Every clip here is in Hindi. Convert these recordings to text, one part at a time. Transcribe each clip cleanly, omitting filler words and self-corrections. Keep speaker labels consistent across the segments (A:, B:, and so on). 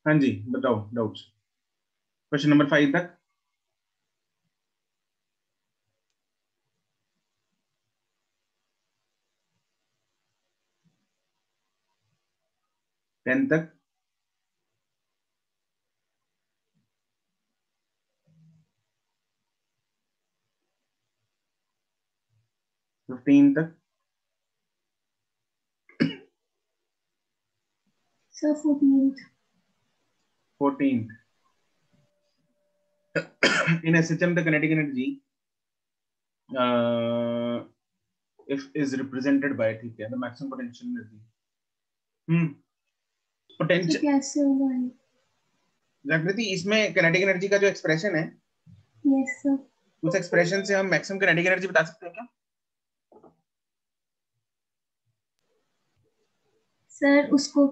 A: हाँ जी, बताओ डाउट्स क्वेश्चन नंबर 5 तक। 10 तक। 15 तक।
B: Sir 14th।
A: 14। In SHM, the kinetic energy if is represented by, ठीक है, the maximum potential energy.
B: तो
A: पोटेंशियल
B: कैसे होगा?
A: जागृति, इसमें kinetic energy का जो एक्सप्रेशन है,
B: यस सर।
A: उस एक्सप्रेशन से हम मैक्सिमम kinetic energy बता सकते हैं क्या?
B: सर उसको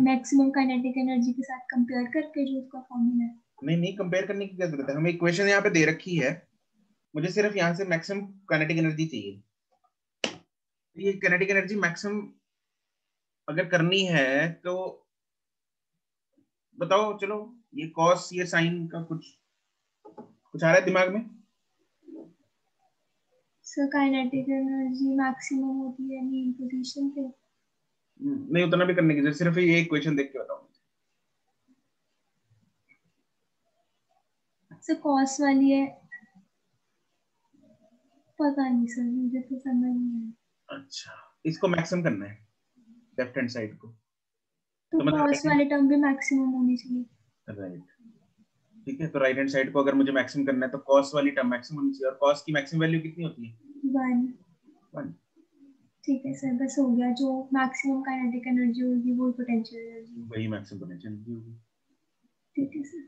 B: मैक्सिमम काइनेटिक एनर्जी के साथ कंपेयर करके जो उसका फॉर्मूला है।
A: नहीं नहीं, कंपेयर करने की क्या जरूरत है, हमें इक्वेशन यहाँ पे दे रखी है, मुझे सिर्फ यहाँ से मैक्सिमम काइनेटिक एनर्जी चाहिए। ये काइनेटिक एनर्जी मैक्सिमम अगर करनी है तो बताओ, चलो ये कॉस ये साइन का कुछ कुछ आ रहा है दिमाग में?
B: सर काइनेटिक एनर्जी मैक्सिमम होती है मीन पोजीशन पे।
A: नहीं, उतना भी करने की जरूरत, सिर्फ ये इक्वेशन देख के बताओ।
B: सर कॉस वाली है, पता नहीं सर, मुझे तो समझ नहीं आया।
A: अच्छा, इसको मैक्सिमम करना है लेफ्ट हैंड साइड को,
B: तो
A: तो मतलब
B: कॉस वाले टर्म भी मैक्सिमम होनी चाहिए।
A: राइट, ठीक है, तो राइट हैंड साइड को अगर मुझे मैक्सिमम करना है तो कॉस वाली टर्म मैक्सिमम होनी चाहिए, और कॉस की मैक्सिमम वैल्यू कितनी होती है?
B: 1।
A: 1।
B: ठीक है सर, बस हो गया। जो मैक्सिमम काइनेटिक एनर्जी होगी वो पोटेंशियल एनर्जी।
A: वही मैक्सिमम पोटेंशियल एनर्जी होगी।
B: ठीक है सर।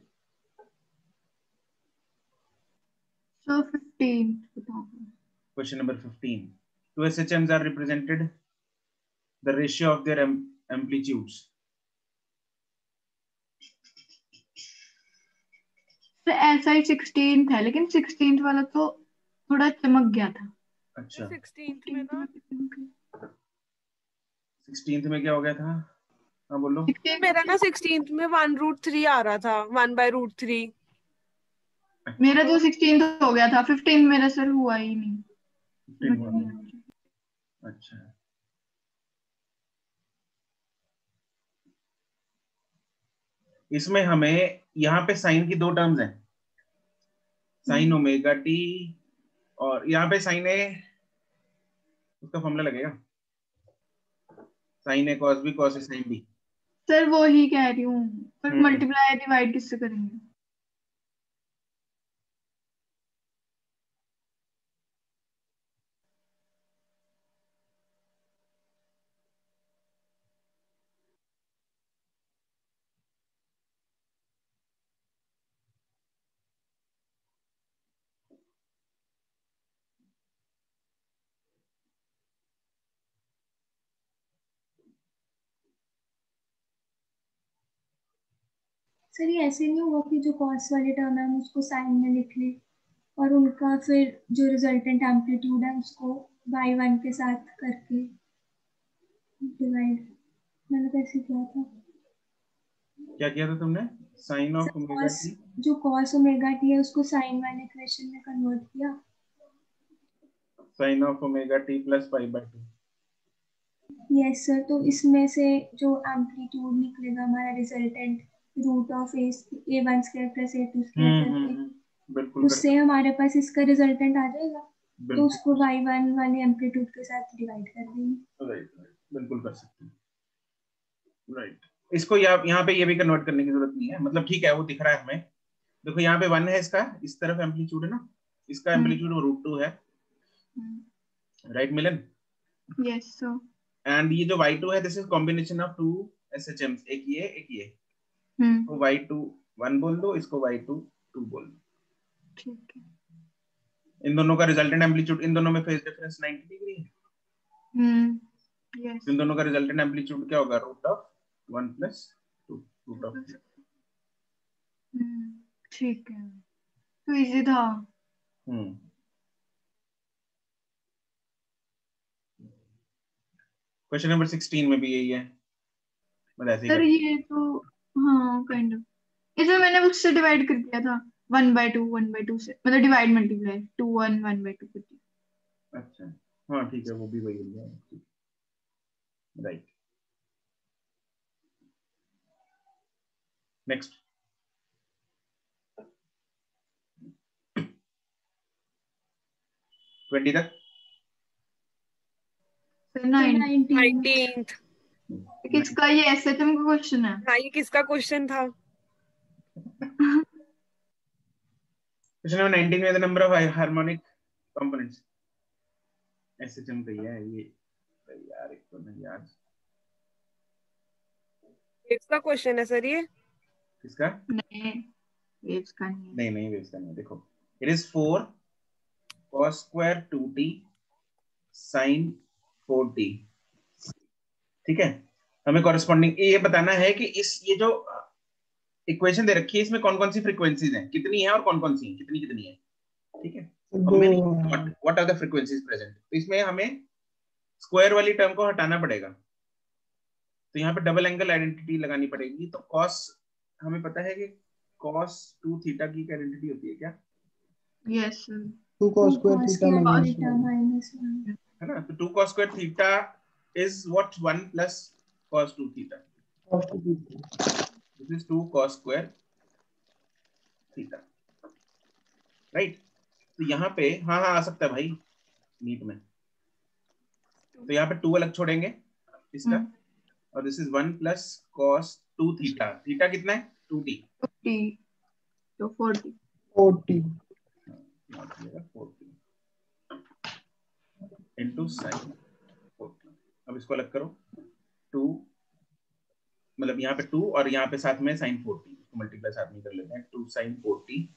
C: So 15 बताओ।
A: Question number 15. Two SHMs are represented the ratio of their amplitudes.
C: तो ऐसा ही 16 था, लेकिन 16 वाला तो थोड़ा चमक गया था।
A: अच्छा,
D: 16th में ना
A: 16th में क्या हो गया था? हाँ बोलो।
D: मेरा ना 16th में 1√3 आ रहा था, 1/√3।
C: मेरा जो 16 हो गया था, 15 मेरा सर हुआ ही नहीं।
A: 15 हुआ नहीं। अच्छा, इसमें हमें यहाँ पे साइन की 2 टर्म्स हैं, साइन ओमेगा टी, और यहाँ पे साइन ए, उसका फॉर्मूला लगेगा sign A cos B cos A sine B.
C: Sir वो ही कह रही हूँ, पर मल्टीप्लाई डिवाइड किससे करेंगे?
B: सर ये ऐसे नहीं होगा कि जो कॉस वाले टर्म है हम उसको साइन में लिख ले और उनका फिर जो रिजल्टेंट एम्पलीट्यूड है उसको y1 के साथ करके डिवाइड, मैंने तो ऐसे किया था।
A: क्या किया था तुमने? Sine of omega
B: cos,
A: T,
B: जो कॉस ओमेगा टी है उसको साइन वाले इक्वेशन में कन्वर्ट किया।
A: Sine of omega T plus pi by 2।
B: Yes sir, तो इसमें से जो एम्पलीट्यूड निकलेगा हमारा resultant root of a1 square plus a2 square करके,
A: बिल्कुल कर
B: उससे हमारे पास इसका रिजल्टेंट आ जाएगा। तो
A: बिल्कुल
B: उसको y1 वाले एम्पलीट्यूड के साथ डिवाइड कर देंगे।
A: राइट, बिल्कुल कर सकते हैं, राइट। इसको यहाँ पे ये भी कन्वर्ट करने की जरूरत नहीं है, मतलब ठीक है वो दिख रहा है हमें। देखो यहाँ पे 1 है, इसका इस तरफ एम्पलीट्यूड है ना, इसका एम्पलीट्यूड √2 है, right Milan?
C: Yes sir.
A: And ये जो y2 है, this is combination of 2 SHMs, एक ये एक ये, तो y2 1 बोल दो, इसको y2 2 बोल दो।
C: ठीक है।
A: इन दोनों का रिजल्टेंट एम्पलीट्यूड, इन दोनों में फेज डिफरेंस 90 डिग्री है।
C: यस।
A: इन दोनों का रिजल्टेंट एम्पलीट्यूड क्या होगा? √1 + 2 √2।
C: ठीक है, तो इजी था।
A: क्वेश्चन नंबर 16 में भी यही है, मतलब ऐसे ही
C: सर
A: कर।
C: ये तो हाँ काइंड ऑफ। इसमें मैंने उससे डिवाइड कर दिया था 1/2 से, मतलब डिवाइड मल्टीप्लाई 2 1 1/2 कर दिया।
A: अच्छा हाँ ठीक है, वो भी वही हो गया, राइट। नेक्स्ट 20 तक।
C: फिर 9
D: 19th।
C: किसका, ये एसएचएम का क्वेश्चन है?
D: हाँ, ये किसका क्वेश्चन था?
A: क्वेश्चन नंबर 19 में the number of harmonic components, SHM का ही है ये यार, एक तो नहीं यार।
D: किसका क्वेश्चन है सर ये?
A: किसका?
C: नहीं वेव्स का नहीं।
A: नहीं वेव्स का नहीं। देखो it is 4 cos square 2t sin 4t, ठीक है। हमें कॉरेस्पॉन्डिंग ये बताना है कि ये जो इक्वेशन दे रखी है इसमें कौन कौन सी फ्रीक्वेंसीज हैं, कितनी है और कौन कौन सी हैं, कितनी कितनी है, ठीक है। What are the frequencies present, तो इसमें हमें स्क्वायर वाली टर्म को हटाना पड़ेगा, तो यहाँ पे डबल एंगल आइडेंटिटी लगानी पड़ेगी। तो cos हमें पता है कि cos 2 थीटा की आइडेंटिटी होती है क्या?
C: Yes
B: 2 cos square theta minus 1
A: है ना। तो 2 cos square theta is what 1 plus cos 2 theta, this is 2 cos square theta, right. तो यहाँ पे हाँ आ सकता है भाई नीट में, तो यहाँ पे 2 अलग छोड़ेंगे इसका, और this is 1 plus cos 2 theta, theta कितना है 2t,
C: तो 40
A: इंटू साइन 40। अब इसको अलग करो, 2 मतलब यहाँ पे 2 और यहाँ पे साथ में साइन 40, इसको मल्टीप्लाई साथ में कर लेते हैं, 2 साइन 40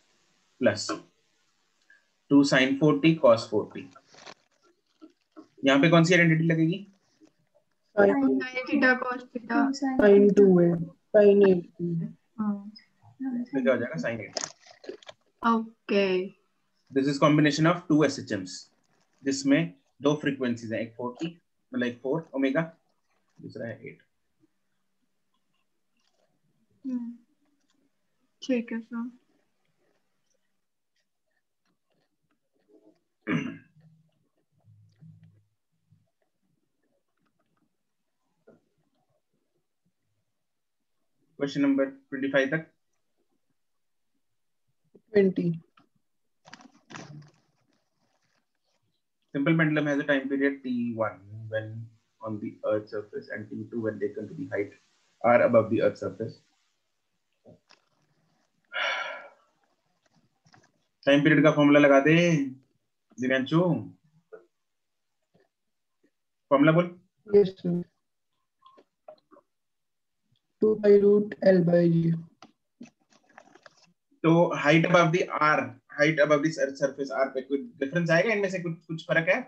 A: प्लस 2 साइन 40 cos 40। यहाँ पे कौन सी आइडेंटिटी लगेगी?
C: sin theta cos theta
B: sin 2 है sin 8
A: तो क्या हो जाएगा sin 8।
C: Okay
A: this is combination of 2 SHMs जिसमें 2 फ्रीक्वेंसीज हैं, एक 40 मतलब एक 4 ओमेगा, दूसरा है 8।
C: ठीक है सर।
A: क्वेश्चन नंबर 25 तक।
B: 20
A: Simple pendulum has a time period t1 when on the Earth's surface and t2 when taken to the height r above the Earth's surface. Time period का फॉर्मूला लगा दे दिव्यांशु, फॉर्मूला बोल।
B: yes sir 2 by root L by G।
A: तो height above the r, height above the surface r पे कुछ डिफरेंस आएगा, इनमें से कुछ फर्क है?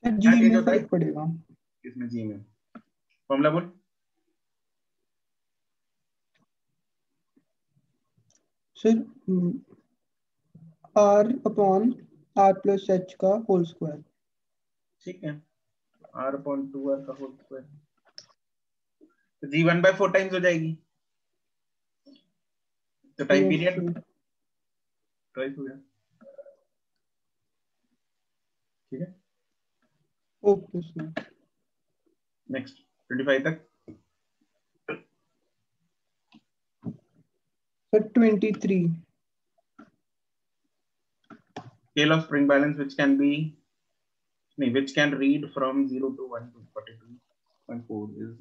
B: जी में फर्क पड़ेगा,
A: किसमें? जी में। फॉर्मूला बोल।
B: Sir r upon r plus h का होल स्क्वायर।
A: ठीक है, r अपॉन 2r का होल स्क्वायर, तो जी 1/4 टाइम्स हो जाएगी, तो टाइम पीरियड ट्वाइस हो गया, ठीक है।
B: Okay sir.
A: नेक्स्ट 25 तक।
B: Sir 23
A: scale of spring balance which can read from 0 to 1 to 42.4 is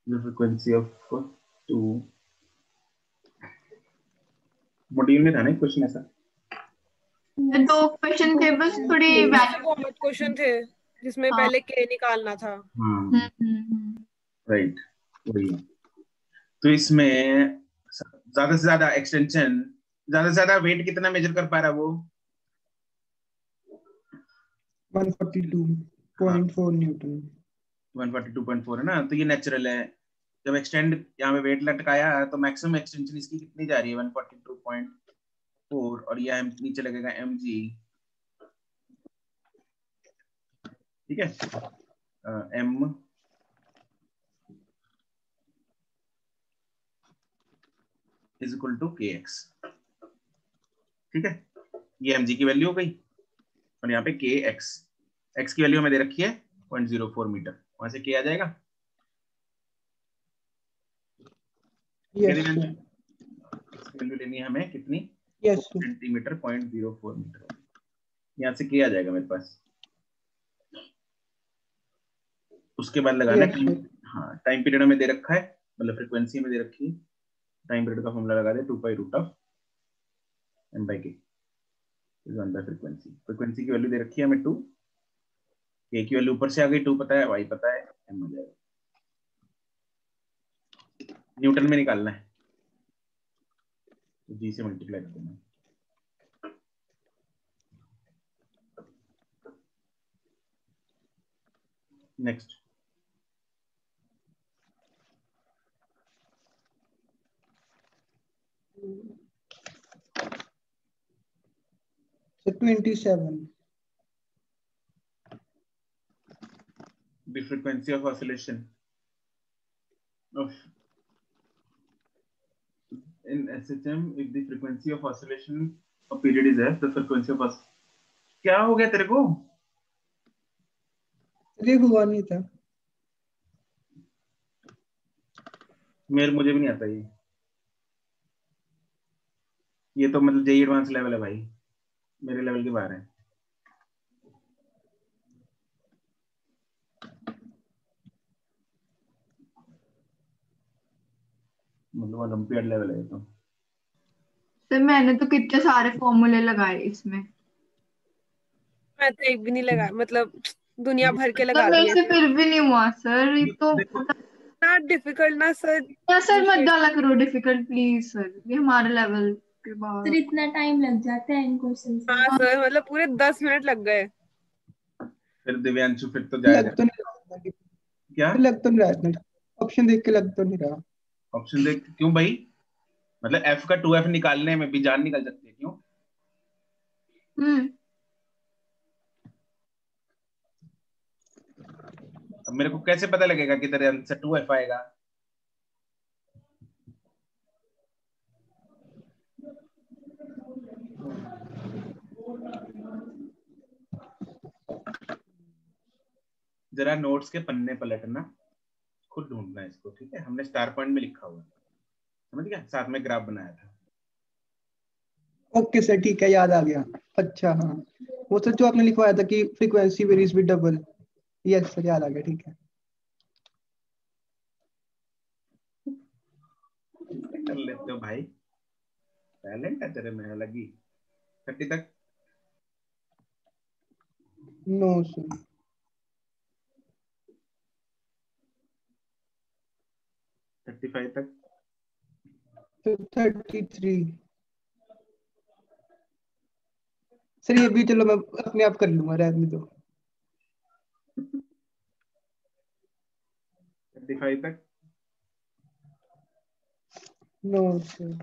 A: the frequency of 2 module में था ना क्वेश्चन ऐसा।
C: दो क्वेश्चन थे बस, थोड़ी
D: बहुत क्वेश्चन थे जिसमें पहले के निकालना था।
A: राइट वही। तो इसमें ज्यादा से ज्यादा एक्सटेंशन, ज्यादा से ज्यादा वेट कितना मेजर कर पा रहा है वो?
B: 142.4 न्यूटन।
A: 142.4 है ना, तो ये नेचुरल है। जब एक्सटेंड यहाँ पे वेट लटकाया तो मैक्सिमम एक्सटेंशन इसकी कितनी जा रही है? 142.4, और ये नीचे लगेगा mg ठीक है, m is equal to kx। ठीक है, ये mg की वैल्यू हो गई और यहाँ पे kx, x की वैल्यू हमें दे रखी है 0.04 मीटर, वहां से k आ जाएगा।
E: यस
A: वैल्यू लेनी है हमें कितनी,
E: यस
A: सेंटीमीटर 0.04 मीटर, यहाँ से k आ जाएगा मेरे पास। उसके बाद लगाना
E: Yes,
A: है, हाँ टाइम पीरियड हमें दे रखा है, मतलब फ्रीक्वेंसी में दे रखी है, टाइम पीरियड का फॉर्मूला लगा दे 2π√m/k is one by frequency. Frequency की वैल्यू दे रखी है हमें 2, k की वैल्यू ऊपर से आ गई, 2 पता है, y पता है, m आ जाएगा। न्यूटन में निकालना है तो g से मल्टीप्लाई कर देना। Next,
E: so 27
A: the frequency of oscillation of in SHM if the frequency of oscillation of period is f, the frequency of क्या हो गया तेरे को?
E: ये हुआ नहीं था।
A: मुझे भी नहीं आता ये तो मतलब जेई एडवांस लेवल है भाई, मेरे लेवल के बाहर है। मतलब ओलंपियाड लेवल है तो।
C: सर मैंने तो कितने सारे फॉर्मूले लगाए इसमें,
D: मैं तो एक भी नहीं लगा, मतलब दुनिया भर के
C: तो
D: लगा
C: मेरे
D: दिए।
C: से फिर भी नहीं हुआ सर, ये तो
A: देखो,
D: ना डिफिकल्ट ना सर।
C: या सर मत डाला करो डिफिकल्ट प्लीज सर, ये हमारे लेवल के
B: फिर
C: बाद।
B: इतना टाइम लग जाता है इन क्वेश्चन में।
D: हाँ सर, मतलब पूरे 10 मिनट लग गए।
A: फिर दिव्यांशु फिर तो जाएगा
E: लग तो नहीं रहा इतना,
A: क्या?
E: लग तो नहीं रहा इतना, ऑप्शन देख के लग तो नहीं रहा।
A: ऑप्शन देख क्यों भाई, मतलब f का 2f निकालने में भी जान निकल सकती है, क्यों?
C: हम्म
A: अब मेरे को कैसे पता लगेगा कि तेरे आंसर 2f आएगा? जरा नोट्स के पन्ने पलटना, खुद ढूंढना है इसको, ठीक है? हमने स्टार पॉइंट में लिखा हुआ है, समझ गया? साथ में ग्राफ बनाया था।
E: ओके सर ठीक है, याद आ गया। अच्छा हाँ, वो सर जो आपने लिखवाया था कि frequency varies with double, yes sir याद आ गया, ठीक है।
A: कर लेते हो भाई, टैलेंट है तेरे में अलग ही। 30 तक,
E: नो सर
A: 35 तक,
E: 33 सर, ये भी चलो मैं अपने आप कर लूंगा, रहने दो।
A: 35 तक,
E: नो सर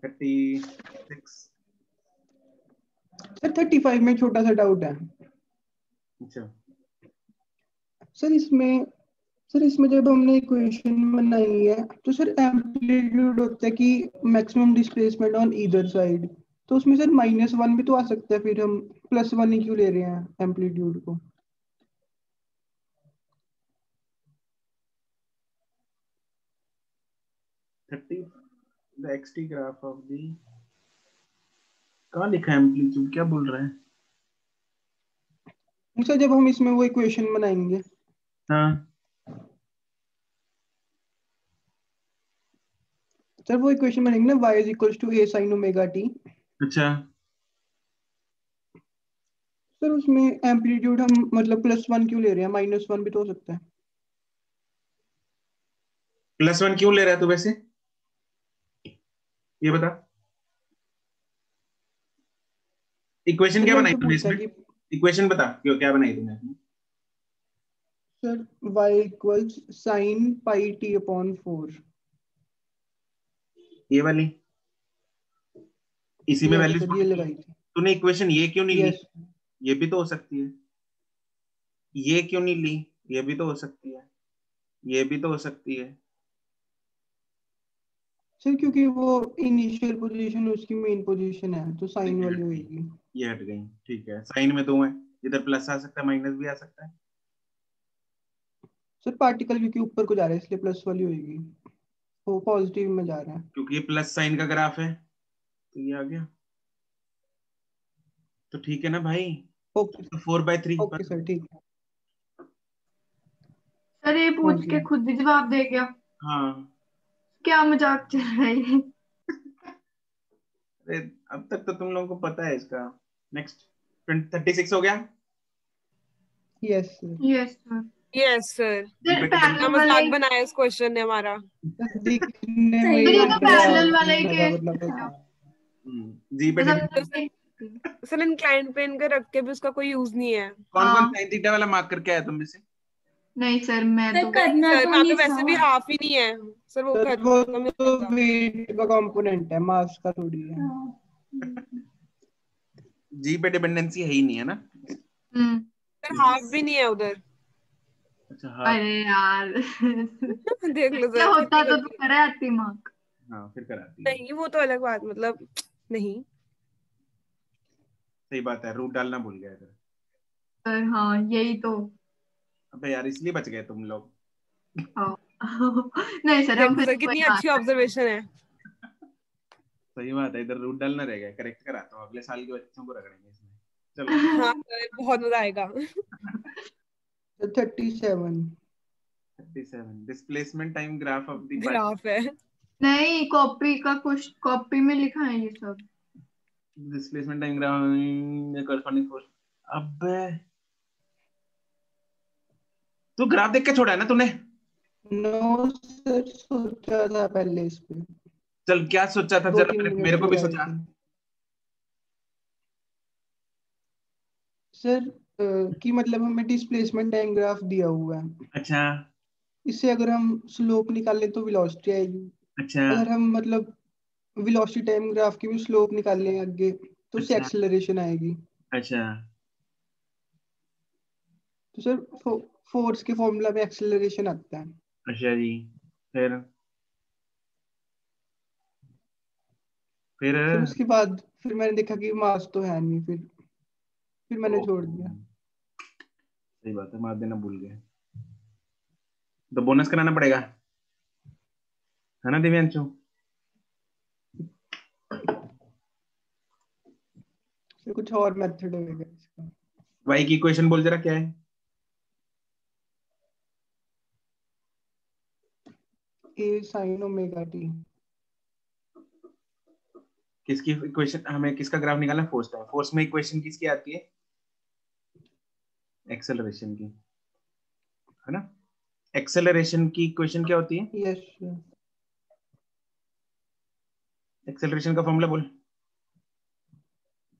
A: 36।
E: सर 35 में छोटा सा डाउट है
A: अच्छा,
E: सर इसमें। सर इसमें जब हमने इक्वेशन बनाई है तो सर एम्पलीट्यूड होता है कि maximum displacement on either side, तो उसमें सर -1 भी तो आ सकता है, फिर हम +1 ही क्यों ले रहे हैं एम्पलीट्यूड को?
A: 30 the xt graph of the, कहाँ लिखा है एम्पलीट्यूड, क्या बोल रहा है?
E: सर जब हम इसमें वो इक्वेशन बनाएंगे,
A: हाँ
E: सर वो इक्वेशन बनेंगे ना, y = a sin omega t।
A: अच्छा,
E: सर उसमें एम्पलीट्यूड हम मतलब +1 क्यों ले रहे हैं, -1 भी तो हो सकता है।
A: +1 क्यों ले रहा है तू वैसे, ये बता। इक्वेशन
E: सर
A: क्या
E: वो
A: बनाई
E: हमसे
A: तूने
E: पूछता है
A: इसमें?
E: कि
A: इक्वेशन बता, क्यों क्या बनाई तूने इसमें?
E: Sir y = sin πt/4।
A: ये वाली? इसी में
E: Yes,
A: वैल्यूज
E: sir, ये लगाई थी।
A: तूने इक्वेशन ये क्यों नहीं ली?
E: Yes,
A: ये भी तो हो सकती है। ये क्यों नहीं ली? ये भी तो हो सकती है। ये भी तो हो सकती है।
E: सर क्योंकि वो इनिशियल पोजीशन उसकी मेन पोजीशन है तो साइन वाली होगी।
A: ये हट गई, ठीक है। साइन में 2 है, इधर प्लस आ सकता है, माइनस भी आ सकता है।
E: सर पार्टिकल क्योंकि ऊपर को जा रहा है इसलिए प्लस वाली होगी, वो पॉजिटिव में जा रहा है।
A: क्योंकि ये प्लस साइन का ग्राफ है तो ये आ गया। तो ठीक है ना भाई?
E: ओके
A: तो 4/3
E: ओके सर, ठीक है।
C: सर ये
E: हाँ
C: पूछ
E: जी।
C: के खुद ही जवाब दे गया,
A: हाँ।
C: क्या मजाक चल रहा है?
A: अरे अब तक तो तुम लोगों को पता है इसका। नेक्स्ट 36 हो गया।
E: Yes sir.
C: Yes sir.
D: Yes sir.
C: Sir
A: बेटे
C: पैरेलल वाला
D: मजाक
C: ही,
D: बनाया इस क्वेश्चन ने हमारा।
E: दिखने में
B: सही
C: सर ये
B: बात
C: तो
B: है।
C: पैरेलल वाला ही केस
E: मतलब
C: था।
A: जी पे
C: मतलब
D: सर इंक्लाइन प्लेन के रख के भी उसका कोई यूज नहीं है।
A: कौन कौन
C: हाँ।
A: साइन थीटा वाला मार्क करके आया तुम में से?
C: नहीं सर मैं
B: सर
C: तो
B: करना
D: सर
B: तो
D: वहाँ पे
B: नहीं
D: वैसे भी
B: था।
D: हाफ ही नहीं है सर, वो
E: सर वो
D: कम ही
E: तो
D: होगा।
E: वेट का कंपोनेंट है, मास का थोड़ी है।
B: हाँ।
A: जी पे डिपेंडेंसी है ही नहीं, है ना?
C: हम्म।
D: सर हाफ भी नहीं है उधर।
A: अच्छा हाँ।
C: अरे यार
D: देख लो
C: क्या
D: सर
C: होता
D: कितनी
C: तो
D: गलती।
C: करे आती मार्क।
A: हाँ फिर कराती है।
D: नहीं वो तो अलग बात, मतलब नहीं।
A: सही बात है, रूट डालना भूल गया इधर।
C: सर हाँ यही तो।
A: अबे यार इसलिए बच गए तुम लोग।
C: हाँ। नहीं सर हम
D: देखो
C: फिर
D: सर
C: भी कोई
D: कितनी
C: हाँ।
D: अच्छी ऑब्जर्वेशन है।
A: सही बात है, इधर रूट डालना रहेगा, करेक्ट कराता हूँ, अगले साल के बच्चों को रगड़ेंगे इसमें। चलो।
D: हाँ सर बहुत मजा आएगा।
E: 37।
A: 37 displacement time graph of the
D: graph है।
C: नहीं कॉपी का कुछ कॉपी में लिखा है ये सब।
A: Displacement time graph corresponding force. अबे तू ग्राफ देख के छोड़ा है ना तूने?
E: नो सर, सोचा था पहले इस पे,
A: चल क्या सोचा था, जरा
E: 2-3
A: मेरे,
E: मिनट
A: मेरे को भी
E: लगाए
A: सोचा।
E: थे सर। कि मतलब हमें डिस्प्लेसमेंट टाइम ग्राफ दिया हुआ है,
A: अच्छा
E: इससे अगर हम स्लोप निकालें तो वेलोसिटी आएगी।
A: अच्छा
E: अगर हम मतलब वेलोसिटी टाइम ग्राफ की भी स्लोप निकालें आगे तो उससे
A: अच्छा
E: एक्सेलरेशन आएगी।
A: अच्छा
E: तो सर फोर्स के फॉर्मूला में एक्सेलरेशन आता है।
A: अच्छा जी। फिर फिर
E: फिर उसके बाद फिर मैंने देखा कि मास तो है नहीं, फिर मैंने छोड़ दिया।
A: सही बात है, मार देना भूल गए। तो बोनस कराना पड़ेगा, है ना दिव्यांशु?
E: फिर कुछ और मेथड होगा इसका।
A: वाई की इक्वेशन बोल जरा क्या है?
E: ए साइन ओमेगा टी।
A: किसकी इक्वेशन, हमें किसका ग्राफ निकालना है? फोर्स का। फोर्स में इक्वेशन किसकी आती है? एक्सेलरेशन की, है ना? एक्सेलरेशन की इक्वेशन क्या होती है?
E: यस
A: एक्सेलरेशन का फॉर्मूला बोल।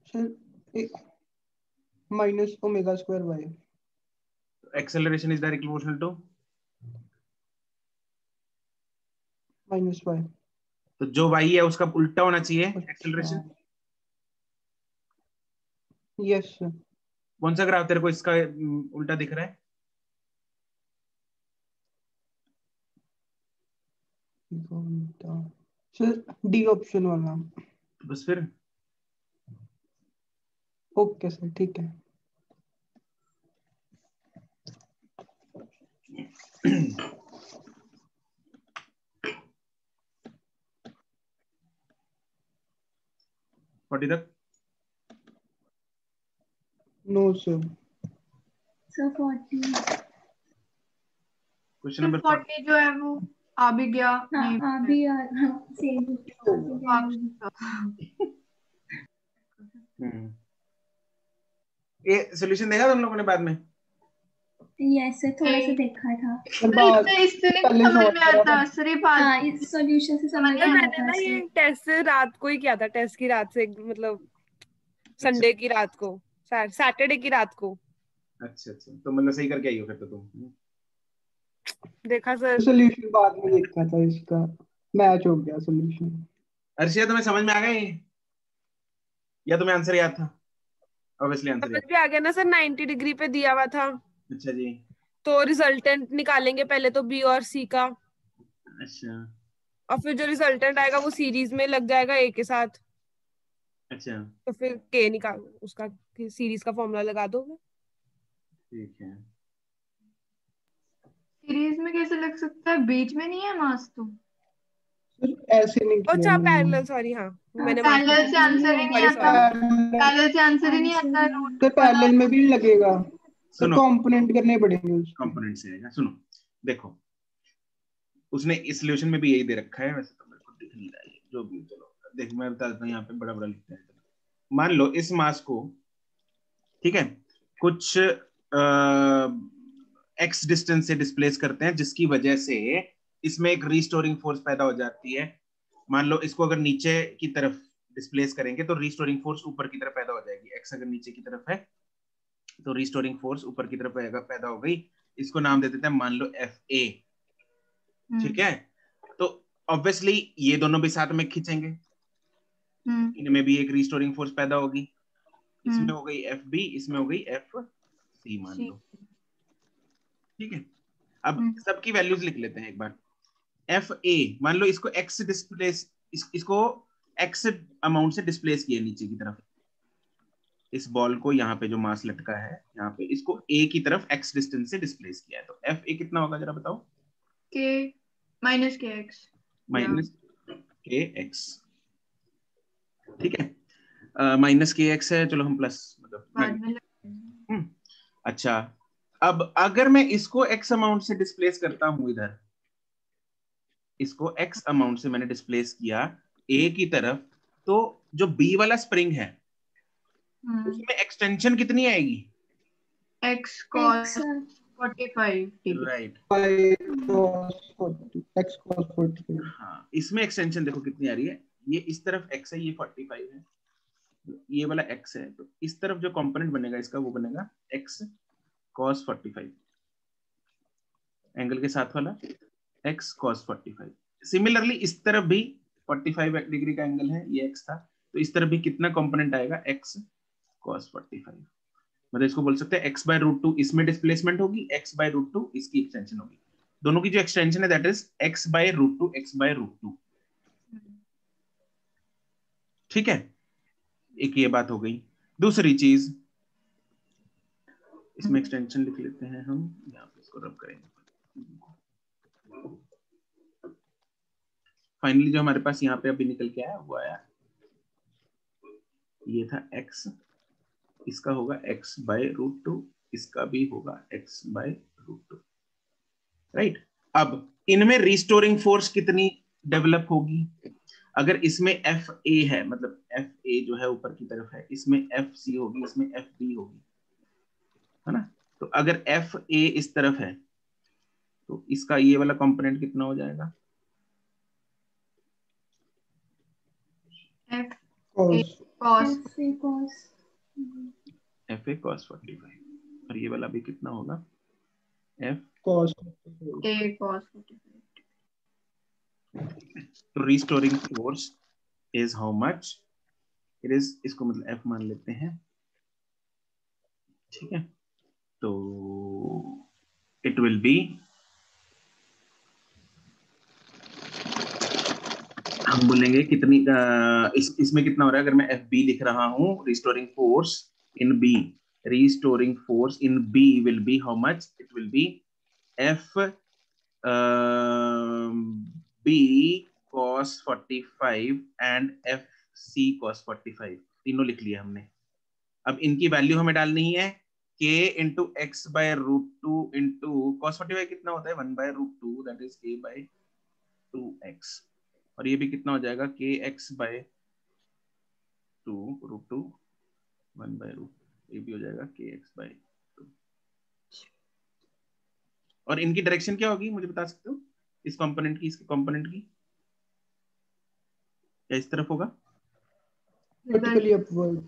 E: Sir, minus omega square Y.
A: Acceleration is directly proportional to
E: minus Y.
A: तो जो वाई है उसका उल्टा होना चाहिए एक्सेलरेशन।
E: Yes sir.
A: कौन सा ग्राफ तेरे को इसका उल्टा दिख रहा है?
E: सर डी ऑप्शन वाला।
A: बस फिर
E: ओके सर, ठीक है।
A: फोर्टी तक।
E: No sir.
B: Sir 40।
A: Question
C: sir
A: number
C: 40 जो है वो आ भी गया
B: हाँ
C: नहीं
B: अभी सेम
A: ये सॉल्यूशन देखा तुम लोगों ने बाद में?
B: यस सर, थोड़ा सा
C: नहीं।
B: देखा था।
E: सर बाद
C: इससे नहीं
E: पहले
C: समझ
E: सॉल्व
C: में
E: करा
C: आता
E: था।
C: सिर्फ आज।
B: हाँ इस सॉल्यूशन से समझ
C: मतलब
B: में
D: मैंने
B: आता
D: ना
B: है
D: ये
B: सर।
D: टेस्ट रात को ही किया था, टेस्ट की रात से मतलब
A: अच्छा
D: संडे की रात को, सैटरडे की रात को
A: अच्छा अच्छा, तो मतलब सही करके आई हो फिर तो तुम।
D: देखा सर।
E: सॉल्यूशन बाद में देखा था इसका, मैच हो गया सॉल्यूशन।
A: अर्शिया तुम्हें समझ में आ गई? या तुम्हें आंसर याद था? ऑब्वियसली आंसर
D: समझ
A: याद।
D: भी आ गया ना सर, 90 डिग्री पे दिया हुआ था,
A: अच्छा जी।
D: तो रिजल्टेंट निकालेंगे पहले तो बी और सी का,
A: अच्छा
D: और फिर जो रिजल्टेंट आएगा वो सीरीज में लग जाएगा ए के साथ,
A: अच्छा
D: तो फिर के निकाल उसका सीरीज का फॉर्मूला लगा दोगे।
A: ठीक है।
C: सीरीज में कैसे लग सकता है, बीच में नहीं है मास तो।
E: सर ऐसे नहीं किया
D: अच्छा
E: मैंने।
D: पैरेलल, सॉरी, हाँ मैंने माफ
C: पैरेलल से आंसर ही नहीं
D: सॉरी
C: आता,
D: सॉरी।
C: पैरेलल से आंसर ही नहीं आता, रूट
E: तो पैरेलल में भी लगेगा, तो
A: सुनो,
E: कंपोनेंट करने पड़ेंगे उसके।
A: कंपोनेंट से आएगा। सुनो देखो, उसने इस सॉल्यूशन में भी यही दे रखा है, वैसे तो मेरे को दिख नहीं रहा है जो भी, चलो देख मैं बता देता हूँ, यहाँ पे बड़ा बड़ा लिखते हैं। मान लो इस मास को, ठीक है, कुछ एक्स डिस्टेंस से डिस्प्लेस करते हैं, जिसकी वजह से इसमें एक रीस्टोरिंग फोर्स पैदा हो जाती है। मान लो इसको अगर नीचे की तरफ डिस्प्लेस करेंगे तो रीस्टोरिंग फोर्स ऊपर की तरफ पैदा हो जाएगी। एक्स अगर नीचे की तरफ है तो रीस्टोरिंग फोर्स ऊपर की तरफ पैदा हो गई। इसको नाम दे देते हैं, मान लो एफ ए। ठीक है, तो ऑब्वियसली ये दोनों भी साथ में खींचेंगे, इनमें भी एक रीस्टोरिंग फोर्स पैदा होगी। इसमें हो गई एफ बी, इसमें हो गई एफ सी मान लो। ठीक है, अब सबकी वैल्यूज लिख लेते हैं एक बार। एफ ए मान लो इसको एक्स डिस्प्लेस, इसको एक्स अमाउंट से डिस्प्लेस किया नीचे की तरफ, इस बॉल को यहाँ पे जो मास लटका है यहाँ पे, इसको ए की तरफ एक्स डिस्टेंस से डिस्प्लेस किया है, तो एफ ए कितना होगा जरा बताओ?
C: के माइनस के एक्स,
A: माइनस के एक्स। ठीक है, माइनस के एक्स है, चलो हम प्लस
C: बाद में
A: अच्छा, अब अगर मैं इसको x अमाउंट से डिस्प्लेस करता हूं, इधर इसको x अमाउंट से मैंने डिस्प्लेस किया a की तरफ, तो जो b वाला स्प्रिंग है उसमें एक्सटेंशन कितनी आएगी?
C: X cos 45 degree.
A: Right,
E: x cos 45।
A: हाँ, इसमें एक्सटेंशन देखो कितनी आ रही है, ये इस तरफ x है, ये 45 है, ये वाला x है, तो इस तरफ जो कंपोनेंट बनेगा इसका वो बनेगा x cos 45, एंगल के साथ वाला x cos 45। सिमिलरली इस तरफ भी 45 डिग्री का एंगल है, ये x था, तो इस तरफ भी कितना कंपोनेंट आएगा? x cos 45। मतलब इसको बोल सकते हैं x बाय रूट 2 इसमें डिस्प्लेसमेंट होगी, x बाय रूट 2 इसकी एक्सटेंशन होगी। दोनों की जो एक्सटेंशन है that is x by root 2, x by root 2। ठीक है, एक ये बात हो गई। दूसरी चीज, इसमें एक्सटेंशन लिख लेते हैं हम, यहाँ पे इसको रब करेंगे। फाइनली जो हमारे पास यहाँ पे अभी निकल के आया वो आया, ये था x, इसका होगा x बाय रूट 2, इसका भी होगा x बाय रूट 2। राइट, अब इनमें रिस्टोरिंग फोर्स कितनी डेवलप होगी? अगर इसमें एफ ए है, मतलब एफ ए जो है ऊपर की तरफ है, इसमें एफ सी होगी, इसमें एफ बी होगी, है ना? तो अगर एफ ए इस तरफ है तो इसका ये वाला कंपोनेंट कितना हो जाएगा?
C: F
E: cos
A: F A cos 45, और ये वाला भी कितना होगा? F
E: cos
C: A cos 45।
A: तो restoring force is how much? It is, इसको मतलब एफ मान लेते हैं। ठीक है, तो इट विल बी, हम बोलेंगे कितनी इसमें कितना हो रहा है? अगर मैं एफ बी लिख रहा हूं, restoring force in B, restoring force in B will be how much? It will be F B cos 45 and F C cos 45, तीनों लिख लिया हमने। अब इनकी वैल्यू हमें डालनी है, k into x by root 2 into cos 45 कितना होता है? 1 by root 2, that is k by 2x, और ये भी कितना हो जाएगा? k x by 2 root 2 1 by root, ये भी हो जाएगा k x बाय 2। और इनकी डायरेक्शन क्या होगी मुझे बता सकते हो? इस कंपोनेंट की, इसके कंपोनेंट की, क्या इस तरफ होगा?
E: Vertically upward.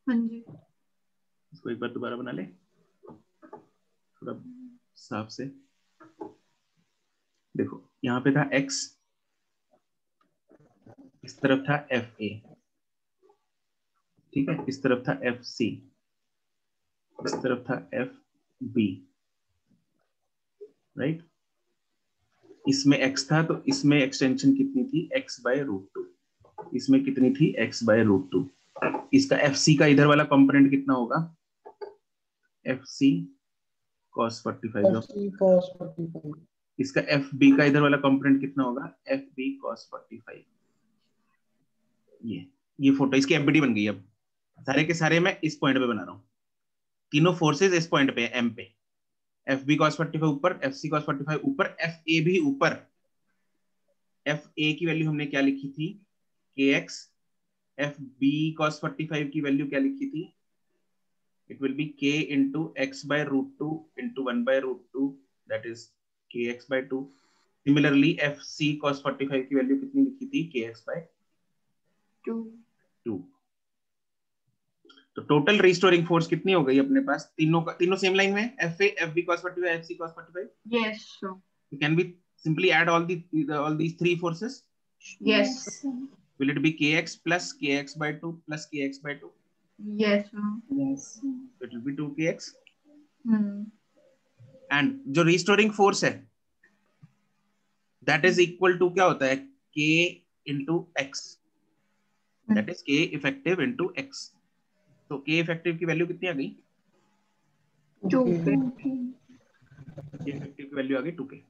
C: हाँ जी,
A: इसको एक बार दोबारा बना ले थोड़ा साफ से। देखो यहाँ पे था x, इस तरफ था एफ ए, ठीक है, इस तरफ था एफ सी, इस तरफ था एफ बी, राइट। इसमें x था तो इसमें एक्सटेंशन कितनी थी, x/√2, इसमें कितनी थी, x/√2। इसका FC का इधर वाला कंपोनेंट कितना होगा, FC cos 45,
E: FC cos 45।
A: इसका FB का इधर वाला कंपोनेंट कितना होगा, FB cos 45। ये फोटो इसकी FBD बन गई। अब सारे के सारे मैं इस पॉइंट पे बना रहा हूँ, तीनों फोर्सेस इस पॉइंट पे, M पे, FB cos 45 ऊपर, FC cos 45 ऊपर, FA भी ऊपर। FA की वैल्यू हमने क्या लिखी थी, kx, FB cos 45 की वैल्यू क्या लिखी थी, it will be k into x/√2 into 1/√2, that is kx/2। Similarly FC cos 45 की वैल्यू कितनी लिखी थी, kx/2। तो टोटल रिस्टोरिंग फोर्स कितनी हो गई अपने पास, तीनों सेम लाइन में, FA, FB cos 45, FC cos 45।
C: Yes, sir.
A: Can we simply add all these three forces?
C: Yes.
A: Will it be kx plus kx/2 plus kx/2?
C: Yes, sir.
B: Yes.
A: It will be 2kx।
C: Hmm.
A: And जो रिस्टोरिंग फोर्स है that is equal to क्या होता है, k into x, that is k effective into x। तो k effective की वैल्यू कितनी आ गई,
C: 2k।
A: k effective की वैल्यू आ गई 2k।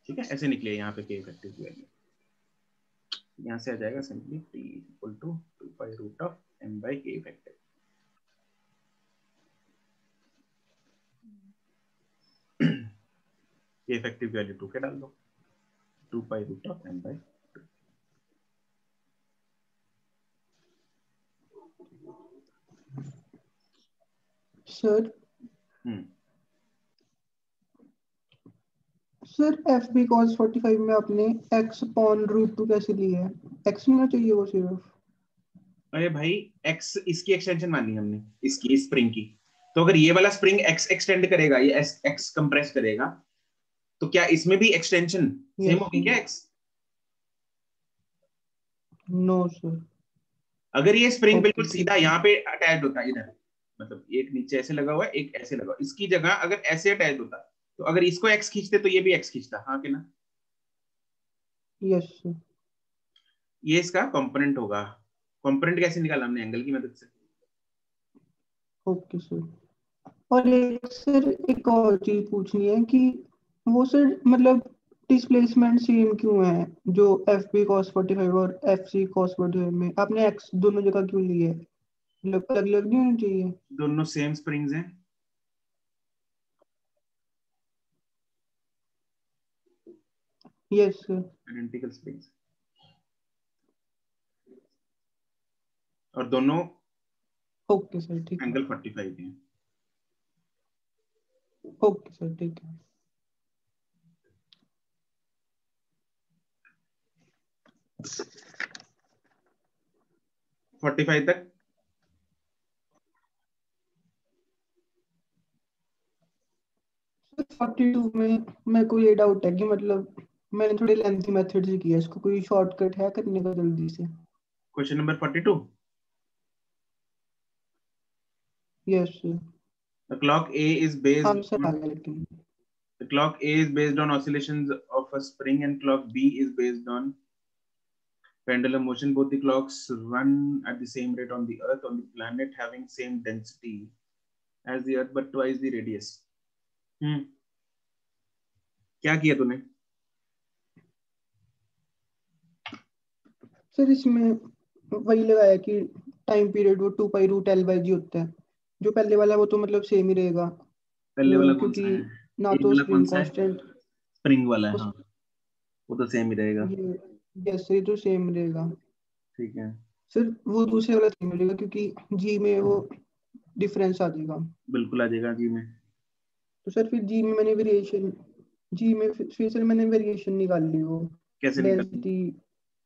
A: ठीक है, ऐसे निकले यहाँ पे k effective की वैल्यू, यहाँ से आ जाएगा simply t equal to 2π√m/k effective। k effective की वैल्यू 2k डाल दो, 2π√m/2।
E: Sir sir FB cos 45 में आपने x/√2 कैसे लिया है, x नहीं होना चाहिए वो सिर्फ।
A: अरे भाई x इसकी एक्सटेंशन मानी हमने, इसकी स्प्रिंग की, तो अगर ये वाला स्प्रिंग x एक्सटेंड करेगा, ये x कंप्रेस करेगा, तो क्या इसमें भी एक्सटेंशन सेम होगी क्या x?
E: No sir.
A: अगर ये स्प्रिंग बिल्कुल
E: Okay,
A: सीधा यहाँ पे अटैच होता है इधर, मतलब एक नीचे ऐसे लगा हुआ है, एक ऐसे लगा हुआ, इसकी जगह अगर ऐसे अटैच होता, तो अगर इसको x खींचते तो ये भी x खींचता, हाँ कि ना?
E: Yes sir.
A: ये इसका कंपोनेंट होगा। कंपोनेंट कैसे निकाला हमने, एंगल की मदद से।
E: Okay sir. और एक सर एक और चीज पूछनी है कि वो सर मतलब डिस्प्लेसमेंट सेम क्यों है, जो FB cos 45 और FC cos 45 में आपने x दोनों जगह क्यों लिए है, मतलब अलग अलग नहीं होनी चाहिए।
A: दोनों सेम स्प्रिंग्स हैं।
E: Yes sir.
A: आइडेंटिकल स्प्रिंग्स, और दोनों
E: ओके सर ठीक है।
A: एंगल 45 हैं।
E: ओके सर ठीक है।
A: फोर्टी फाइव तक
E: 42 में मेरे को ये डाउट है कि मतलब मैंने थोड़ी लेंथी मेथड से किया, इसको कोई शॉर्टकट है करने का जल्दी से।
A: Question number 42।
E: Yes sir.
A: The clock A is based
E: answer आ
A: on,
E: गया लेकिन
A: the clock A is based on oscillations of a spring and clock B is based on pendulum motion. Both the clocks run at the same rate on the earth, on the planet having same density as the earth but twice the radius। क्या किया तूने?
E: सर इसमें वही लगाया कि टाइम पीरियड वो 2π√L/G होता है, जो पहले वाला वो तो मतलब सेम ही रहेगा
A: पहले वाला कौन सा
E: क्योंकि
A: है?
E: ना
A: ये
E: तो
A: वाला कौन
E: स्प्रिंग
A: सा है?
E: कांस्टेंट।
A: स्प्रिंग वाला है, हाँ वो तो सेम ही रहेगा।
E: ये यस ये तो सेम रहेगा।
A: ठीक है,
E: सर वो दूसरे वाला सेम रहेगा क्योंकि जी में वो डिफरेंस आ जाएगा।
A: बिल्कुल आ जाएगा जी में।
E: तो सर फिर जी में मैंने वेरिएशन, जी में फिर सर मैंने वेरिएशन निकाल ली, वो
A: कैसे निकाली?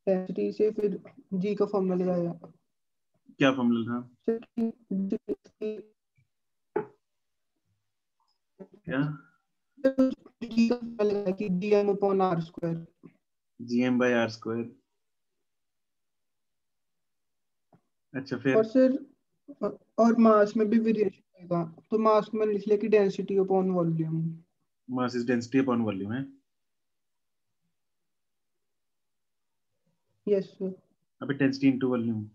E: डेंसिटी से फिर जी का फॉर्मूला लगाया।
A: क्या फॉर्मूला था?
E: सर
A: क्या?
E: जी का फॉर्मूला लगाया कि GM/R²।
A: GM/R²। अच्छा
E: और
A: फिर
E: सर और मास में भी वेरिएशन होगा, तो मास में लिख लिया कि density upon volume.
A: Mass is density upon volume है।
E: Yes sir.
A: अबे density into volume,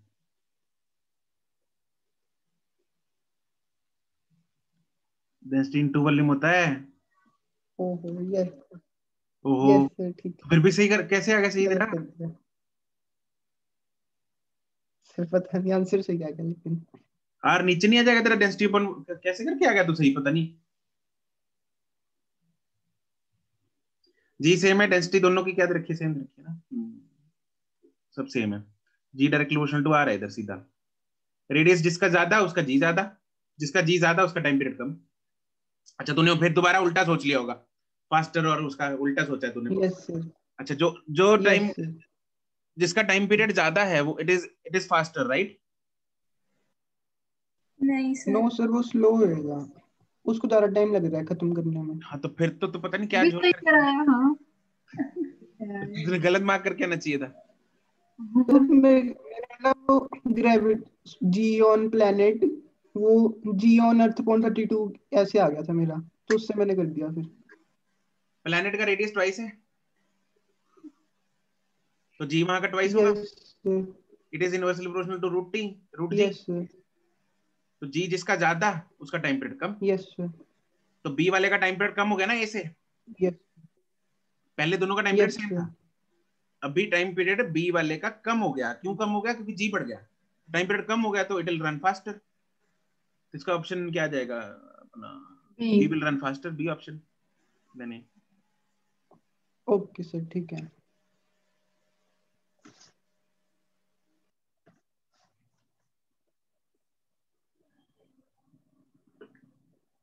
A: density into volume होता है।
E: ओहो यस
A: ओहो,
E: यस सर, ठीक
A: तो फिर भी सही कर, कैसे आ गया सही
E: है,
A: तेरा?
E: गलत कर दिया सर, पता नहीं आंसर सही आ गया लेकिन।
A: आर नीचे नहीं आ जाएगा तेरा डेंसिटी अपॉन, कैसे करके आ गया तो सही, पता नहीं। जी सेम है, डेंसिटी दोनों की क्या रखी है, सेम रखी है ना। सब सेम है। जी डायरेक्टली प्रोपोर्शनल टू आर है इधर सीधा। रेडियस जिसका ज्यादा उसका जी ज्यादा, जिसका जी ज्यादा उसका टाइम पीरियड कम। अच्छा तूने फिर दोबारा उल्टा सोच लिया होगा, फास्टर और उसका उल्टा सोचा है तूने।
E: Yes sir.
A: अच्छा जो जो टाइम,
E: यस सर।
A: जिसका टाइम पीरियड ज्यादा है वो इट इज फास्टर, राइट?
B: नहीं सर।
E: नो सर, वो स्लो होएगा, उसको ज्यादा टाइम लग रहा है खत्म करने में।
A: हाँ तो फिर तो पता नहीं क्या
C: भी
A: झोल
C: सही
A: कर,
C: कराया। हाँ
A: तूने गलत मार्क करके आना चाहिए था।
E: सर मेरा ना वो ग्रेविटी जी ऑन प्लेनेट, वो जी ऑन अर्थ अपॉन 32 ऐसे आ गया था मेरा, तो उससे मैंने कर दिया फिर।
A: प्लेनेट का रेडियस ट्वाइस है, तो जी वहां का ट्वाइस होगा।
E: Yes sir.
A: It is inversely proportional to root T, root G.
E: Yes sir.
A: तो जी जिसका ज्यादा उसका टाइम पीरियड कम।
E: Yes sir.
A: तो बी वाले का टाइम पीरियड कम हो गया ना ए से,
E: यस।
A: पहले दोनों का time period
E: yes
A: same
E: sir.
A: था। अभी टाइम पीरियड बी वाले का कम हो गया, क्यों कम हो गया? क्योंकि जी बढ़ गया, टाइम पीरियड कम हो गया तो इट विल रन फास्टर। इसका ऑप्शन क्या आ जाएगा अपना? B will run faster, B option मैंने।
E: ओके सर, ठीक है।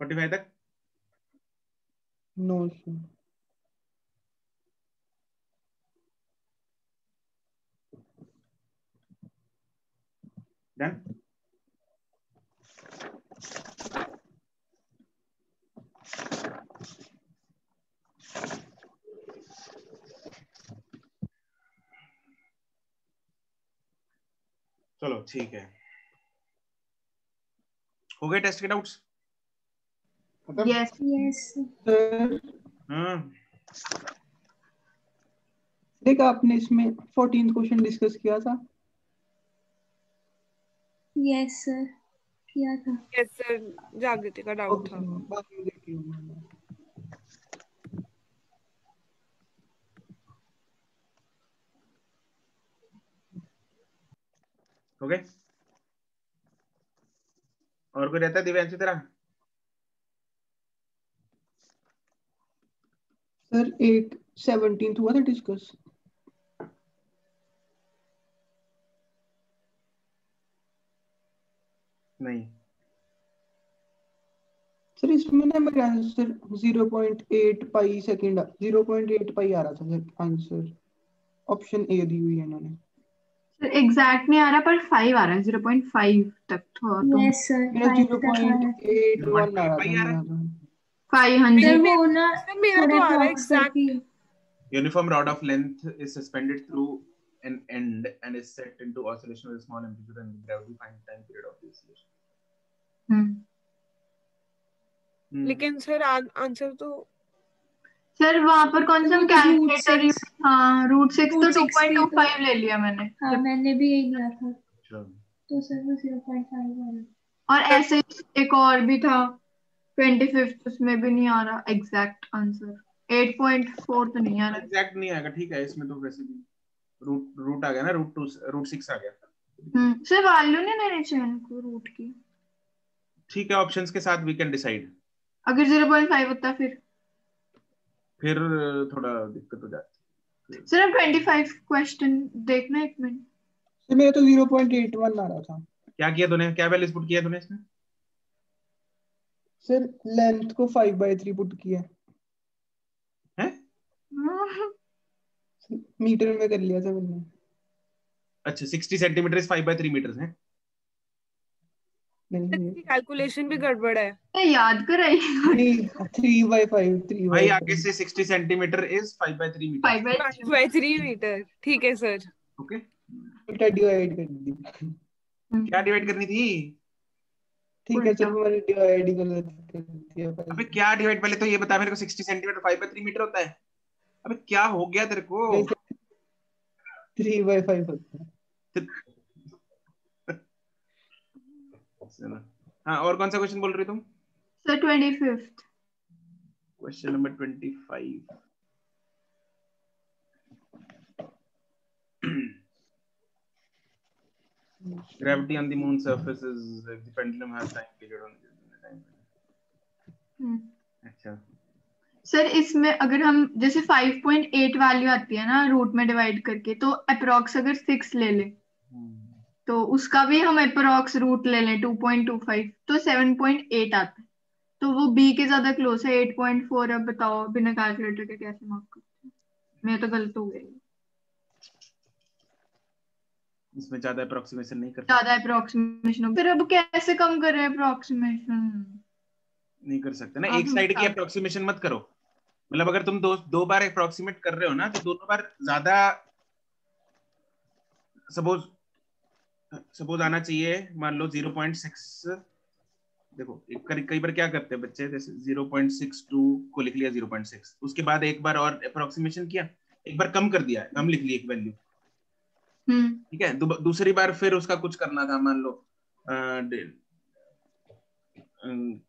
A: फोर्टी फाइव तक
E: नो सर।
A: डन। चलो ठीक है, हो गए टेस्ट के डाउट्स खत्म?
C: यस
B: यस
E: सर
A: हाँ
E: देखा आपने इसमें 14th क्वेश्चन डिस्कस किया था।
B: यस सर, किया था।
D: यस सर, जागृति का डाउट
E: ओके
D: था।
E: सर, बाद में देख लूंगा।
A: हो गए। और कोई रहता है दिव्यांशु तेरा?
E: सर एक 17th हुआ था डिस्कस।
A: नहीं
E: सर इसमें ना मेरा आंसर 0.8 पाई सेकंड, 0.8 पाई आ रहा था सर आंसर, ऑप्शन ए दी हुई है इन्होंने।
C: सर एग्जैक्ट नहीं आ रहा पर 5 आ रहा है, 0.5 तक था तो
B: यस सर,
E: मेरा
B: 5 तक आ रहा था।
E: 0.81 आ रहा
A: पाई
E: था
A: आ रहा
E: मेरा
A: है।
E: तो।
C: 500।
B: सर
D: मेरे
B: वो ना
D: सर मेरा
B: थोड़े
D: तो आ रहा है
B: अप्रॉक्स करके।
D: Exact.
A: Uniform rod of length is suspended through an end and is set into oscillation with small amplitude and gravity. Find time period of the oscillation.
D: लेकिन सर आंसर तो
C: सर वहां पर कौन सा
B: वो तो
C: कैलकुलेटर यूज? हाँ √6 तो
B: रूट 6 थी तो
C: 2.25 ले लिया मैंने।
B: हाँ मैंने भी यही लिया था,
A: अच्छा
B: तो सर वो 0.5 वाला।
C: और ऐसे एक और भी था 25, उसमें भी नहीं आ रहा एग्जैक्ट आंसर। 8.4 तो नहीं आ रहा।
A: एग्जैक्ट नहीं आएगा, ठीक है। इसमें तो वैसे भी रूट रूट आ गया ना, रूट 6 आ गया।
C: सर वैल्यू नहीं लेनी चाहिए उनको रूट की?
A: ठीक है, ऑप्शंस के साथ वी कैन डिसाइड।
C: अगर 0.5 होता
A: फिर थोड़ा दिक्कत हो जाती है।
C: सर 25 क्वेश्चन देखना एक मिनट।
E: सर मेरा तो 0.81 आ रहा था।
A: क्या किया तूने, क्या वैल्यूज पुट किया तूने इसमें?
E: सर लेंथ को 5/3 पुट किया
A: हैं?
E: मीटर में कर लिया था मैंने।
A: अच्छा 60 सेंटीमीटर इज 5/3 मीटर्स है।
E: नहीं
D: कैलकुलेशन भी गड़बड़ है।
C: याद कराई।
E: 3/5
A: भाई आगे से 60 सेंटीमीटर इज 5/3 मीटर्स।
C: 5/3
D: 5/3 मीटर, ठीक है सर।
A: ओके
E: उल्टा डिवाइड कर दी।
A: क्या डिवाइड करनी थी?
E: ठीक है सर, मैंने डिवाइड ही गलत कर दिया
A: अबे
E: भाई।
A: क्या डिवाइड, पहले तो ये बता मेरे को 60 सेंटीमीटर 5/3 मीटर होता है। अबे क्या हो गया तेरे को?
E: 3/5 होता है।
A: हाँ, और कौन सा क्वेश्चन बोल रही तुम?
C: Sir 25th
A: question number 25। Gravity on the moon's surface is the pendulum has time period on time. अच्छा
C: सर, इसमें अगर हम जैसे 5.8 वैल्यू आती है ना रूट में डिवाइड करके, तो अप्रोक्स अगर 6 ले ले तो उसका भी हम अप्रोक्स रूट ले लें 2.25 तो 7.8 आता है। तो वो बी के ज्यादा क्लोज है 8.4। अब बताओ बिना कैलकुलेटर के कैसे मार्क करते हैं? मैं तो गलत हो गई।
A: इसमें ज्यादा अप्रोक्सीमेशन नहीं कर
C: ज्यादा अप्रोक्सीमेशन फिर अब कैसे कम कर रहे हैं अप्रोक्सीमेशन?
A: नहीं कर सकते ना,
C: आप
A: एक साइड की अप्रोक्सीमेशन मत करो। मतलब अगर तुम दो बार अप्रोक्सीमेट कर रहे हो ना, तो दोनों बार ज्यादा सपोज आना चाहिए। मान लो 0.6, देखो कई बार क्या करते हैं बच्चे, जैसे 0.62 को लिख लिया 0.6, उसके बाद एक बार और अप्रोक्सीमेशन किया, एक बार कम कर दिया, कम लिख ली एक वैल्यू, ठीक है। दूसरी बार फिर उसका कुछ करना था, मान लो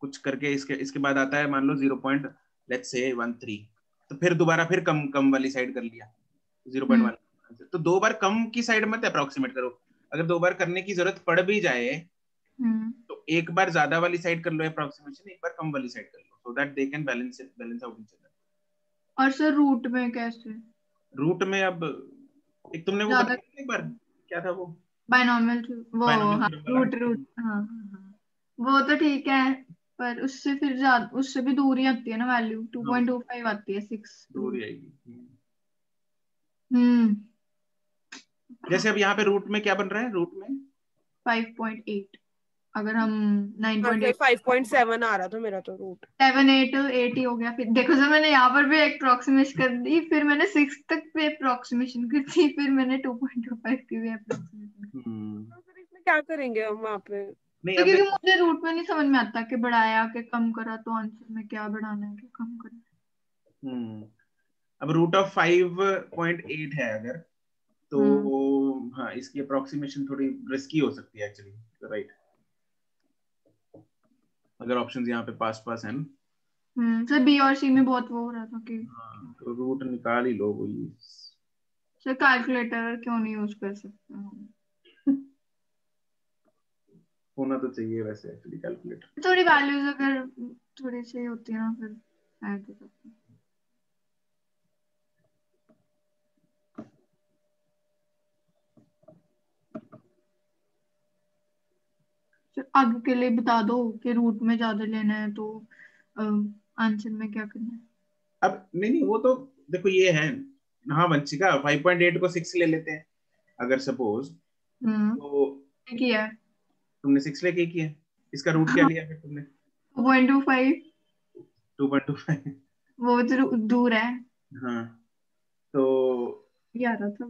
A: कुछ करके इसके बाद आता है मान लो 0.13, तो फिर दोबारा फिर कम वाली साइड कर लिया 0.1। तो दो बार कम की साइड मत अप्रोक्सीमेट करो। अगर दो बार करने की जरूरत पड़ भी जाए तो एक बार ज्यादा वाली साइड कर लो अप्रोक्सीमेशन, एक बार कम वाली साइड कर लो, so that they can balance out each other.
C: और सर रूट में कैसे?
A: रूट में अब एक तुमने वो बताया एक बार, क्या था वो?
C: बायनॉमियल वो
A: बायनॉमियल
C: हाँ,
A: थ्योरम वाला।
C: रूट हाँ, वो तो ठीक है, पर उससे फिर ज्यादा उससे भी दूर ही आती है ना वैल्यू, 2.25 आती है 6
A: दूर ही आएगी। जैसे अब यहाँ पे रूट में क्या बन रहा है, रूट में
C: 5.8। अगर हम 9.8
D: 5.7 आ रहा था मेरा तो रूट।
C: 7 8 ही हो गया। फिर देखो सर, मैंने यहाँ पर भी अप्रोक्सीमेशन कर दी, फिर मैंने 6 तक भी अप्रोक्सीमेशन कर दी, फिर मैंने 2.25 की भी अप्रोक्सीमेशन।
D: तो इसमें क्या करेंगे हम वहाँ पे?
A: नहीं,
C: तो
A: अब
C: क्योंकि मुझे रूट में नहीं समझ में आता कि बढ़ाया कि कम करा, तो आंसर में क्या बढ़ाना है क्या कम करना है।
A: अब रूट ऑफ 5.8 है अगर, तो हाँ इसकी अप्रोक्सीमेशन थोड़ी रिस्की हो सकती है एक्चुअली, राइट। अगर ऑप्शंस यहाँ पे पास है ना।
C: सर बी और सी में बहुत वो हो रहा था कि
A: तो रूट निकाल ही लो वही।
C: सर कैलकुलेटर क्यों नहीं यूज कर सकते हम?
A: होना तो चाहिए वैसे एक्चुअली कैलकुलेटर।
C: थोड़ी वैल्यूज अगर थोड़ी सही होती है ना, फिर शायद हो सकता है। सर आगे के लिए बता दो कि रूट में ज्यादा लेना है तो आंसर में क्या करना है।
A: अब नहीं वो तो देखो ये है। हाँ वंशिका, 5.8 को 6 ले लेते हैं अगर सपोज, तो
C: किया
A: तुमने 6 लेके किया, इसका रूट क्या लिया फिर तुमने?
C: 2.25।
A: 2.25।
C: वो तो दूर है।
A: हाँ तो
C: यार था
B: तो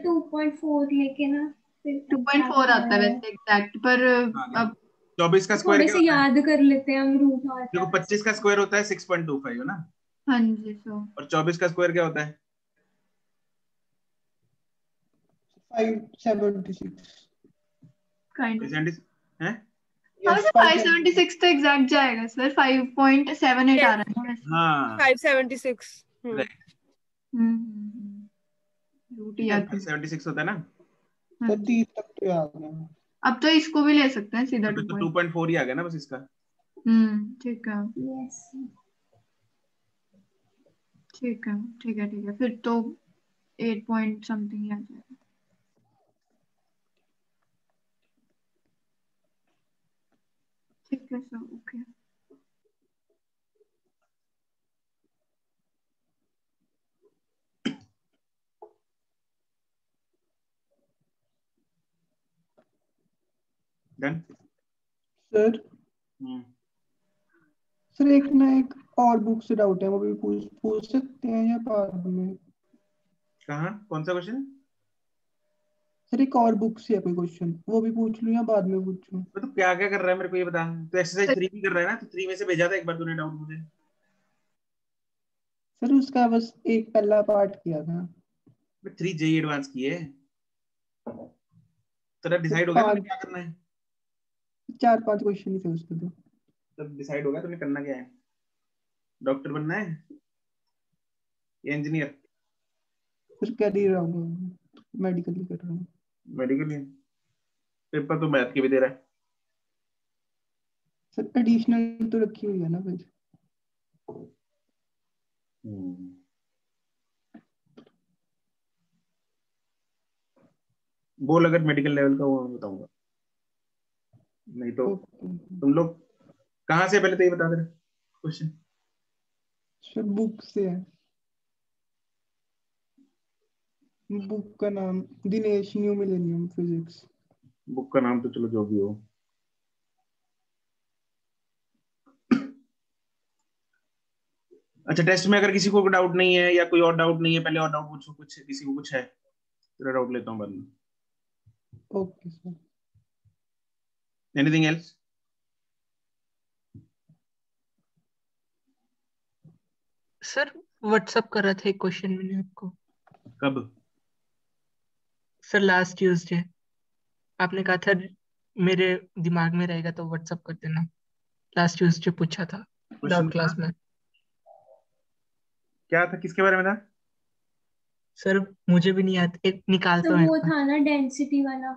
B: 2.4 लेके ना फिर
C: 2.4 आता है वैसे एग्जैक्ट, पर अब
A: 24 का स्क्वायर
B: थोड़े
A: क्या
B: से
A: होता है?
B: याद कर लेते हैं हम रूट और
A: देखो 25 का स्क्वायर होता है 6.25 है ना,
C: हाँ जी। सो
A: और 24 का स्क्वायर क्या होता है?
E: 576
C: काइंड ऑफ।
A: है।
C: हाँ
E: यस
C: सर 576 तो एग्जैक्ट जाएगा सर, 5.78 आ रहा है ना वैसे।
A: हाँ
D: 576।
A: राइट,
C: रूट
A: ठीक है
C: याद
A: 576 होता है ना।
E: सर 30 तक तो याद है।
C: अब तो इसको भी ले सकते हैं सीधा
A: तो 2.4 ही आ गया ना बस इसका।
C: ठीक है
B: यस
C: ठीक है ठीक है ठीक है, फिर तो 8 पॉइंट समथिंग ही आ जाएगा। ठीक है sir, okay.
A: Done.
E: Sir sir एक और बुक से डाउट है, वो भी पूछ सकते हैं या बाद में?
A: कहाँ, कौन सा क्वेश्चन?
E: सर एक और बुक से है कोई क्वेश्चन, वो भी पूछ लूं या बाद में पूछूं?
A: तो क्या क्या कर रहा है मेरे को ये बता। तो एक्सरसाइज 3 भी कर रहा है ना, तो 3 में से भेजा था एक बार तूने डाउट मुझे।
E: सर उसका बस एक पहला पार्ट किया था।
A: 3 जेई एडवांस की है। तेरा
E: सर
A: डिसाइड हो गया तूने
E: 5
A: क्या करना है?
E: 4-5 क्वेश्चन ही थे उसके तो।
A: तब डिसाइड हो गया तूने करना क्या है? डॉक्टर बनना है या इंजीनियर?
E: सर कर ही रहा हूँ, मेडिकल ही कर रहा हूँ।
A: मेडिकल। पेपर तो मैथ के भी दे रहा है।
E: सर एडिशनल तो रखी हुई है ना फिर।
A: बोल अगर मेडिकल लेवल का वो मैं बताऊंगा, नहीं तो। तुम लोग कहाँ से, पहले तो ये बता दे क्वेश्चन।
E: सर बुक से है, बुक का नाम Dinesh new millennium physics.
A: Book का नाम तो चलो जो भी हो। अच्छा, टेस्ट में अगर किसी को डाउट नहीं है या कोई और डाउट नहीं है, पहले और डाउट पूछो, कुछ किसी को कुछ है तेरा डाउट लेता हूँ बाद में।
E: Okay sir.
A: Anything else?
F: Sir WhatsApp कर रहा था एक क्वेश्चन मैंने आपको।
A: कब?
F: सर लास्ट ट्यूसडे आपने कहा था मेरे दिमाग में रहेगा तो व्हाट्सअप कर देना। लास्ट ट्यूसडे पूछा था
A: क्वेश्चन
F: डाउट
A: था
F: क्लास में।
A: क्या था, किसके बारे में था?
F: सर मुझे भी नहीं याद, एक निकालता
B: तो
F: हूँ एक
B: वो
F: बार।
B: था ना डेंसिटी वाला,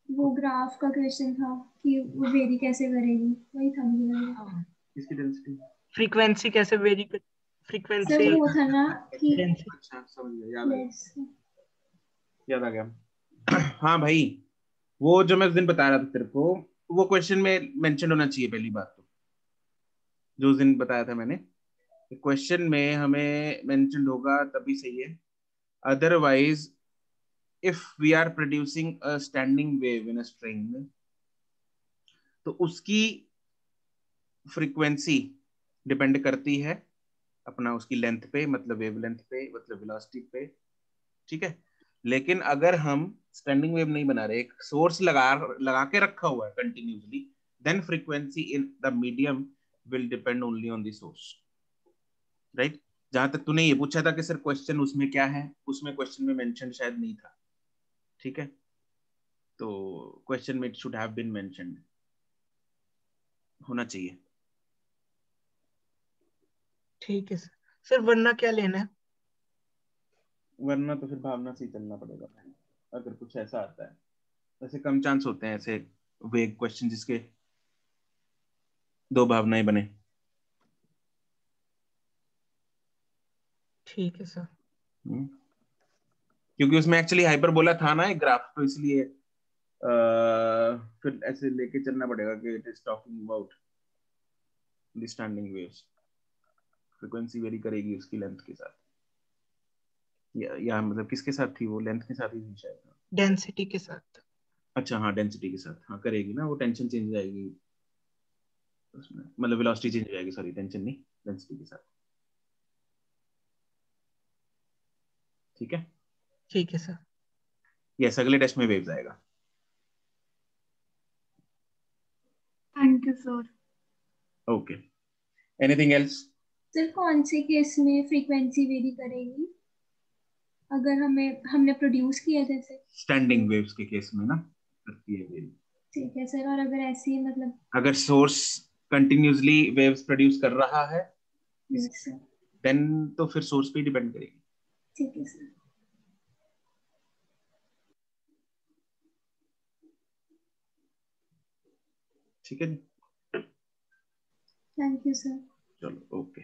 B: वो ग्राफ का क्वेश्चन था कि वो वेरी कैसे करेगी, वही था मुझे लग रहा है।
F: हाँ,
A: किसकी डेंसिटी?
F: फ्रीक्वेंसी कैसे वेरी कर,
B: सर
F: फ्रीक्वेंसी
B: वो था ना कि
F: डेंसिटी।
A: अच्छा समझ गया, याद आ गया,
B: यस।
A: याद आ गया। हाँ भाई, वो जो मैं उस दिन बता रहा था तेरे को, वो क्वेश्चन में मेंशन होना चाहिए पहली बात तो, जो उस दिन बताया था मैंने। क्वेश्चन में हमें मेंशन होगा तभी सही है, otherwise if we are producing a standing wave in a string, तो उसकी फ्रीक्वेंसी डिपेंड करती है अपना उसकी लेंथ पे, मतलब वेव लेंथ पे, मतलब वेलोसिटी पे, ठीक है। लेकिन अगर हम स्टैंडिंग वेव नहीं बना रहे, एक सोर्स लगा लगा के रखा हुआ है continuously, then frequency in the medium will depend only on the source, right. जहां तक तूने ये पूछा था कि सर क्वेश्चन उसमें क्या है, उसमें क्वेश्चन में मेंशन शायद नहीं था, ठीक है। तो क्वेश्चन में it should have been mentioned, होना चाहिए।
F: ठीक है सर। सर वरना क्या लेना है?
A: वरना तो फिर भावना से ही चलना पड़ेगा भाई, अगर कुछ ऐसा आता है। वैसे कम चांस होते हैं ऐसे वेग क्वेश्चन जिसके दो भावनाएं बने।
F: ठीक है सर।
A: क्योंकि उसमें एक्चुअली हाइपरबोला था ना एक ग्राफ, तो इसलिए फिर ऐसे लेके चलना पड़ेगा कि it is talking about the standing waves, frequency very करेगी उसकी लेंथ के साथ, या मतलब किसके साथ थी वो, लेंथ के साथ ही थी शायद।
F: डेंसिटी के साथ।
A: अच्छा हाँ, डेंसिटी के साथ, हाँ करेगी ना वो, टेंशन चेंज हो जाएगी उसमें, मतलब वेलोसिटी चेंज हो जाएगी, सॉरी टेंशन नहीं, डेंसिटी के साथ, ठीक है।
F: ठीक है सर।
A: यस, अगले टेस्ट में वेव्स आएगा।
C: Thank you sir.
A: Okay, anything else?
B: Sir कौन से केस में फ्रीक्वेंसी वेरी करेगी, अगर हमने प्रोड्यूस किया जैसे?
A: स्टैंडिंग वेव्स के केस में ना करती है वेरी।
B: ठीक है सर, और अगर ऐसी मतलब?
A: अगर सोर्स कंटिन्यूसली वेव्स प्रोड्यूस कर रहा है,
B: यस सर।
A: देन तो फिर सोर्स पे डिपेंड करेगी।
B: ठीक है सर।
A: ठीक है जी,
B: थैंक यू सर।
A: चलो ओके।